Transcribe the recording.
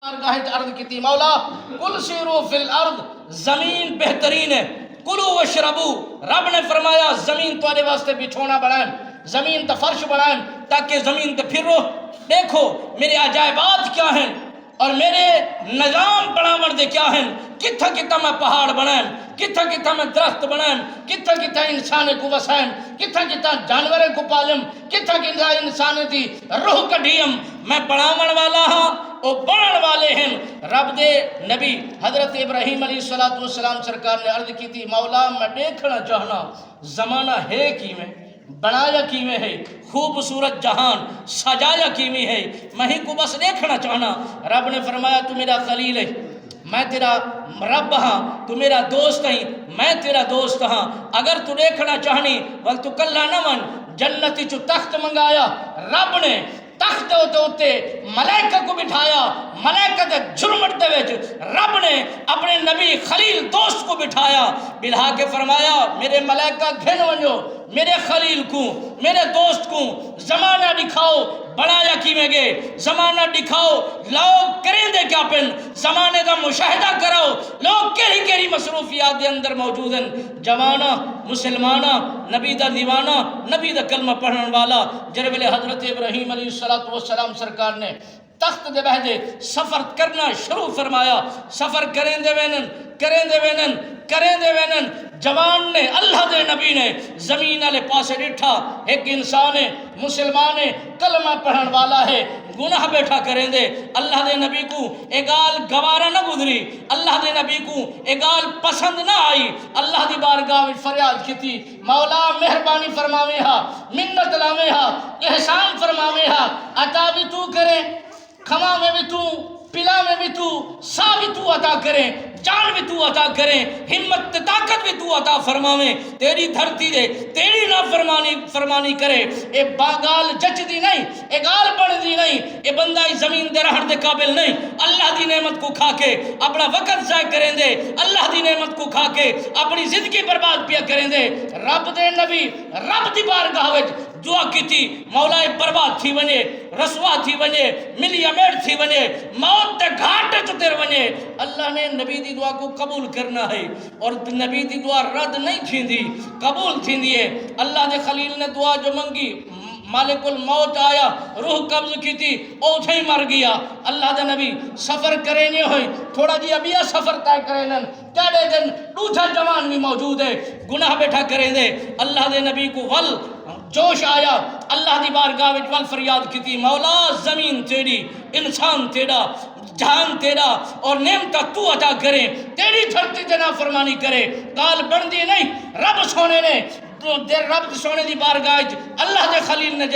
عرض کی تھی مولا کل سیرو فی الارض، زمین بہترین ہے، کلو وشربو، رب نے فرمایا زمین تمہارے واسطے بچھونا بنائیں، زمین تا فرش بنائیں تاکہ زمین تے پھرو، دیکھو میرے عجائبات کیا ہیں اور میرے نظام بناون دے کیا ہیں، کتھا کتھا میں پہاڑ بنائیں، کتھا کتھا میں درخت بنائیں، کتھا کتھا انسانے کو وسائیں، کتھا کتھا جانورے کو پالم، کتھا کتھا انسانے تھی روح کڈھیم، میں بناون والا ہاں او بنن والے ہیں۔ رب دے نبی حضرت ابراہیم علیہ السلام سرکار نے عرض کی تھی مولا میں دیکھنا چاہنا زمانہ ہے کی میں بنایا کیویں ہے، خوبصورت جہان سجایا کیویں ہے، میں ہی کو بس دیکھنا چاہنا۔ رب نے فرمایا تو میرا خلیل ہے، میں تیرا رب ہاں، تو میرا دوست ہے، میں تیرا دوست ہاں، اگر تو دیکھنا چاہنی وقت کلا نہ من جنتی چو تخت منگایا، رب نے تخت ہوتے ملائکہ کو بٹھایا، ملائکہ دے جرمٹ دے وچ رب نے اپنے نبی خلیل دوست کو بٹھایا، بلہا کے فرمایا میرے ملائکہ گھن ونجو میرے خلیل کو میرے دوست کو زمانہ دکھاؤ بنایا کیویں گے، زمانہ دکھاؤ لوگ کریں دے کیا پن، زمانے دا مشاہدہ کراؤ لوگ کیڑی کیڑی مصروفیات دے اندر موجود ہیں، جوانہ مسلمانہ نبی دا دیوانہ نبی دا کلمہ پڑھن والا، جر ویلے حضرت ابراہیم علیہ السلام سرکار نے تخت دے بہدے سفر کرنا شروع فرمایا، سفر کریں دے وینن جوان نے اللہ دے نبی نے زمین والے پاسے ڈٹھا، ایک انسان ہے مسلمان ہے کلمہ پڑھن والا ہے، گناہ بیٹھا کریں دے، اللہ دے نبی کو اگال گوارا نہ گزری، اللہ دے نبی کو اگال پسند نہ آئی، اللہ دی بارگاہ میں فریاد کی تھی مولا مہربانی فرماوے ہا، منت لاوے ہا، احسان فرماوے ہا، عطا بھی تو کرے، کھما میں بھی تو، پلا میں بھی تو، سا بھی تو عطا کریں، جان بھی تو عطا کریں، ہمت طاقت بھی تو عطا فرماویں، تیری دھرتی دے تیری نا فرمانی کرے، اے باگال جچ دی نہیں، اے گال بڑھ دی نہیں، اے بندہ زمین دے رہن دے قابل نہیں، اللہ دی نعمت کو کھا کے اپنا وقت ضائع کریں دے، اللہ دی نعمت کو کھا کے اپنی زندگی برباد پیا کریں دے، رب دے نبی رب دی بارگاہ وچ دعا کی تھی مولا برباد تھی ونجے، رسوا تھی ونجے، ملی امیڑ تھی ونجے، موت تے گھاٹ چتر ونجے، اللہ نے نبی دی دعا کو قبول کرنا ہے اور نبی دی دعا رد نہیں تھیندی قبول تھیندی ہے۔ اللہ دے خلیل نے دعا جو منگی مالک الموت آیا روح قبض کی تھی اوتھے ہی مر گیا، اللہ دے نبی سفر کریں نہیں ہوئی تھوڑا جی ابیا سفر طے کریں کیڑے دن دوجھا جوان بھی موجود ہے گناہ بیٹھا کریں دے، اللہ دے نبی کو ول جوش آیا، اللہ دی بارگاہ وچ ول فریاد کی تھی مولا زمین تیری انسان تیرا جہان تیرا اور نعمتہ تو عطا کرے، تیری دھرتی تے نافرمانی کرے، گال بن دی نہیں، رب سونے نے رب سونے دی بارگاہ اللہ دے خلیل نے